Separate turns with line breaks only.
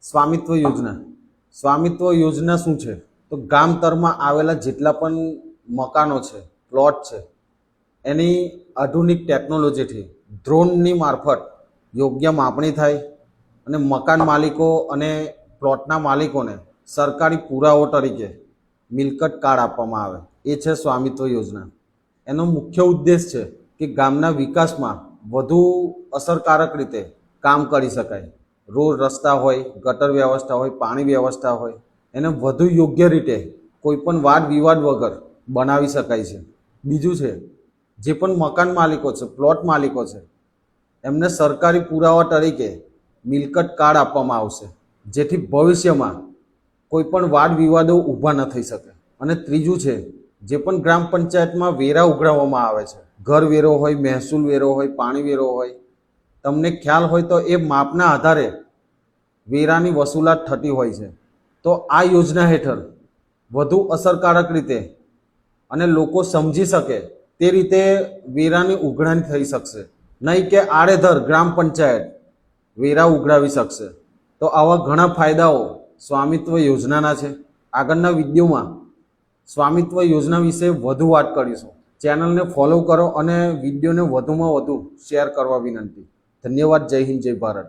સ્વામિત્વ યોજના શું છે? તો ગામ તરમાં આવેલા જેટલા પણ મકાનો છે, પ્લોટ છે, એની આધુનિક ટેકનોલોજીથી ડ્રોનની મારફત યોગ્ય માપણી થાય અને મકાન માલિકો અને પ્લોટના માલિકોને સરકારી પુરાવો તરીકે મિલકત કાર્ડ આપવામાં આવે. એ છે સ્વામિત્વ યોજના. એનો મુખ્ય ઉદ્દેશ છે કે ગામના વિકાસમાં વધુ અસરકારક રીતે કામ કરી શકાય. રોડ રસ્તા હોય, ગટર વ્યવસ્થા હોય, પાણી વ્યવસ્થા હોય, એને વધુ યોગ્ય રીતે કોઈ પણ વાદ વિવાદ વગર બનાવી શકાય છે. બીજું છે, જે પણ મકાન માલિકો છે, પ્લોટ માલિકો છે, એમને સરકારી પુરાવા તરીકે મિલકત કાર્ડ આપવામાં આવશે, જેથી ભવિષ્યમાં કોઈ પણ વાદ વિવાદો ઊભા ન થઈ શકે. અને ત્રીજું છે, જે પણ ગ્રામ પંચાયતમાં વેરા ઉઘરાવવામાં આવે છે, ઘર વેરો હોય, મહેસૂલ વેરો હોય, પાણી વેરો હોય, તમને ખ્યાલ હોય તો એ માપના આધારે વેરાની વસૂલાત થતી હોય છે. તો આ યોજના હેઠળ વધુ અસરકારક રીતે અને લોકો સમજી શકે તે રીતે વેરાની ઉઘરાણી થઈ શકશે, નહીં કે આડેધડ ગ્રામ પંચાયત વેરા ઉઘરાવી શકશે. તો આવા ઘણા ફાયદાઓ સ્વામિત્વ યોજનાના છે. આગળના વિડીયોમાં સ્વામિત્વ યોજના વિશે વધુ વાત કરીશું. ચેનલને ફોલો કરો અને વિડીયોને વધુમાં વધુ શેર કરવા વિનંતી. ધન્યવાદ. જય હિન્દ, જય ભારત.